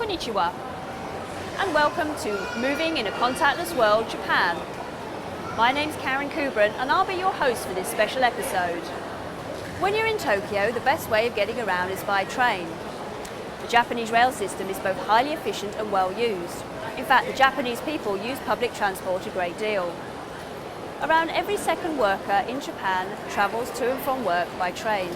Konnichiwa, and welcome to Moving in a Contactless World, Japan. My name's Karen Kubrin and I'll be your host for this special episode. When you're in Tokyo, the best way of getting around is by train. The Japanese rail system is both highly efficient and well used. In fact, the Japanese people use public transport a great deal. Around every second worker in Japan travels to and from work by train.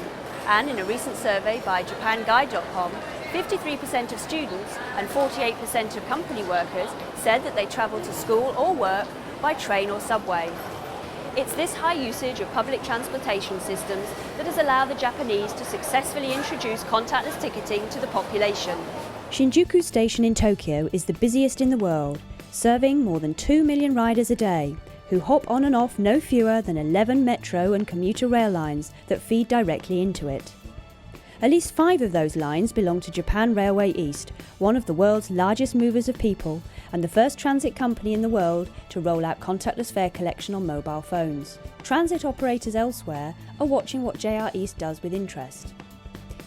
And in a recent survey by JapanGuide.com, 53% of students and 48% of company workers said that they travel to school or work by train or subway. It's this high usage of public transportation systems that has allowed the Japanese to successfully introduce contactless ticketing to the population. Shinjuku Station in Tokyo is the busiest in the world, serving more than 2 million riders a day, who hop on and off no fewer than 11 metro and commuter rail lines that feed directly into it. At least 5 of those lines belong to Japan Railway East, one of the world's largest movers of people and the first transit company in the world to roll out contactless fare collection on mobile phones. Transit operators elsewhere are watching what JR East does with interest.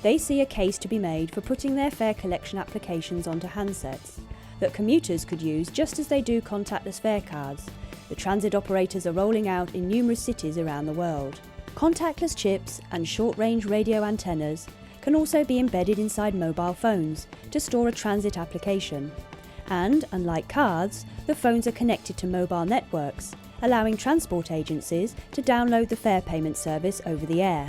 They see a case to be made for putting their fare collection applications onto handsets that commuters could use just as they do contactless fare cards. The transit operators are rolling out in numerous cities around the world. Contactless chips and short-range radio antennas can also be embedded inside mobile phones to store a transit application. And, unlike cards, the phones are connected to mobile networks, allowing transport agencies to download the fare payment service over the air.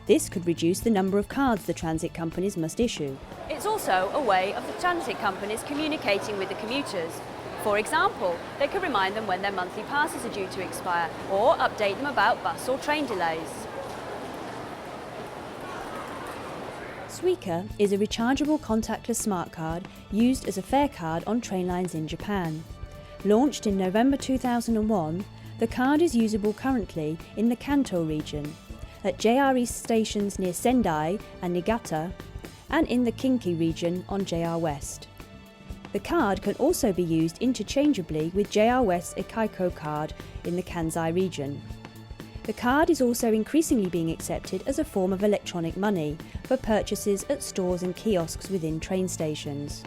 This could reduce the number of cards the transit companies must issue. It's also a way of the transit companies communicating with the commuters. For example, they could remind them when their monthly passes are due to expire or update them about bus or train delays. Suica is a rechargeable contactless smart card used as a fare card on train lines in Japan. Launched in November 2001, the card is usable currently in the Kanto region, at JR East stations near Sendai and Niigata, and in the Kinki region on JR West. The card can also be used interchangeably with JR West's Eikaiko card in the Kansai region. The card is also increasingly being accepted as a form of electronic money for purchases at stores and kiosks within train stations.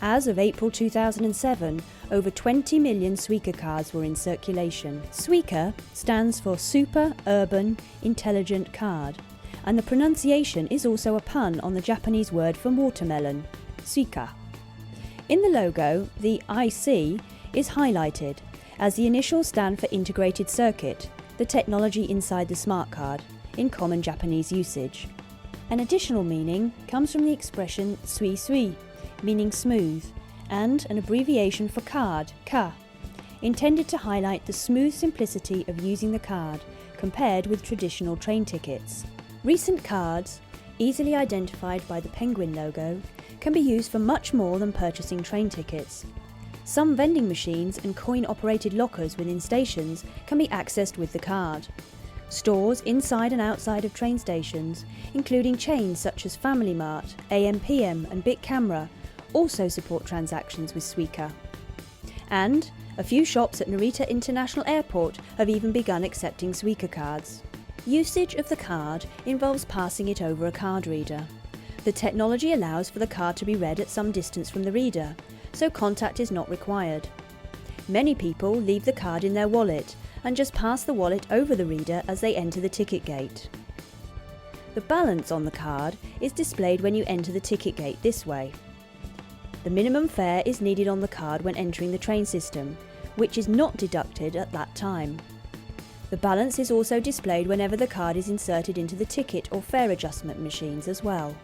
As of April 2007, over 20 million Suica cards were in circulation. Suica stands for Super Urban Intelligent Card, and the pronunciation is also a pun on the Japanese word for watermelon, Suica. In the logo, the IC is highlighted, as the initials stand for Integrated Circuit, the technology inside the smart card, in common Japanese usage. An additional meaning comes from the expression sui sui, meaning smooth, and an abbreviation for card, ka, intended to highlight the smooth simplicity of using the card compared with traditional train tickets. Recent cards, easily identified by the penguin logo, can be used for much more than purchasing train tickets. Some vending machines and coin-operated lockers within stations can be accessed with the card. Stores inside and outside of train stations, including chains such as Family Mart, AM/PM and Big Camera, also support transactions with Suica. And a few shops at Narita International Airport have even begun accepting Suica cards. Usage of the card involves passing it over a card reader. The technology allows for the card to be read at some distance from the reader, so contact is not required. Many people leave the card in their wallet and just pass the wallet over the reader as they enter the ticket gate. The balance on the card is displayed when you enter the ticket gate this way. The minimum fare is needed on the card when entering the train system, which is not deducted at that time. The balance is also displayed whenever the card is inserted into the ticket or fare adjustment machines as well.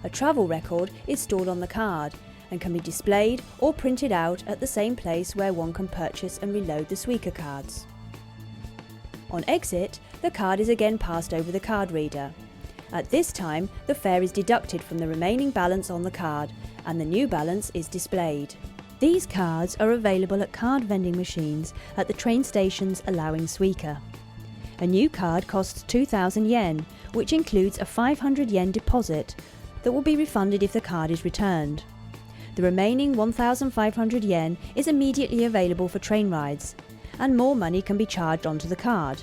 A travel record is stored on the card and can be displayed or printed out at the same place where one can purchase and reload the Suica cards. On exit, the card is again passed over the card reader. At this time, the fare is deducted from the remaining balance on the card and the new balance is displayed. These cards are available at card vending machines at the train stations allowing Suica. A new card costs 2,000 yen, which includes a 500 yen deposit that will be refunded if the card is returned. The remaining 1,500 yen is immediately available for train rides, and more money can be charged onto the card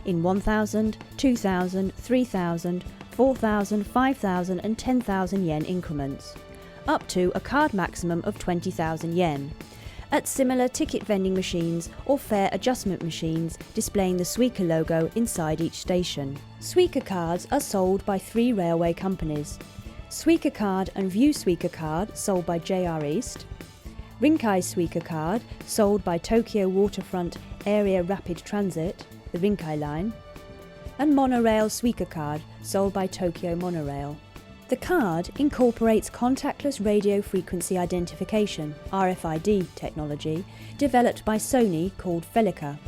in 1,000, 2,000, 3,000, 4,000, 5,000 and 10,000 yen increments. up to a card maximum of 20,000 yen, at similar ticket vending machines or fare adjustment machines displaying the Suica logo inside each station. Suica cards are sold by 3 railway companies: Suica Card and View Suica Card, sold by JR East; Rinkai Suica Card, sold by Tokyo Waterfront Area Rapid Transit, the Rinkai line; and Monorail Suica Card, sold by Tokyo Monorail. The card incorporates contactless radio frequency identification (RFID) technology developed by Sony called Felica.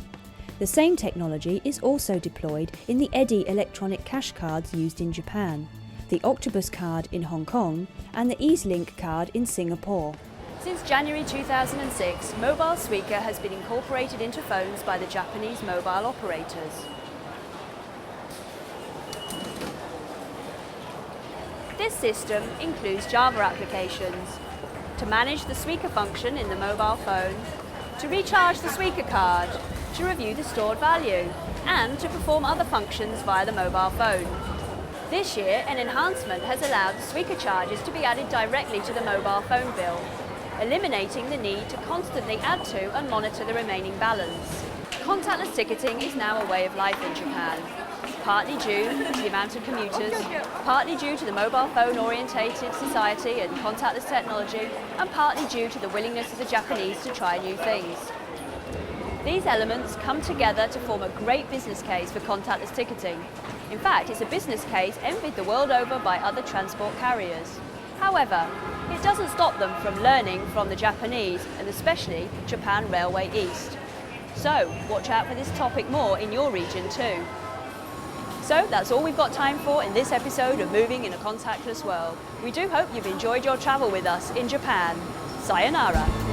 The same technology is also deployed in the EDI electronic cash cards used in Japan, the Octopus card in Hong Kong, and the EaseLink card in Singapore. Since January 2006, Mobile Suica has been incorporated into phones by the Japanese mobile operators. This system includes Java applications to manage the Suica function in the mobile phone, to recharge the Suica card, to review the stored value, and to perform other functions via the mobile phone. This year, an enhancement has allowed the Suica charges to be added directly to the mobile phone bill, eliminating the need to constantly add to and monitor the remaining balance. Contactless ticketing is now a way of life in Japan, partly due to the amount of commuters, partly due to the mobile phone orientated society and contactless technology, and partly due to the willingness of the Japanese to try new things. These elements come together to form a great business case for contactless ticketing. In fact, it's a business case envied the world over by other transport carriers. However, it doesn't stop them from learning from the Japanese, and especially Japan Railway East. So, watch out for this topic more in your region too. So that's all we've got time for in this episode of Moving in a Contactless World. We do hope you've enjoyed your travel with us in Japan. Sayonara.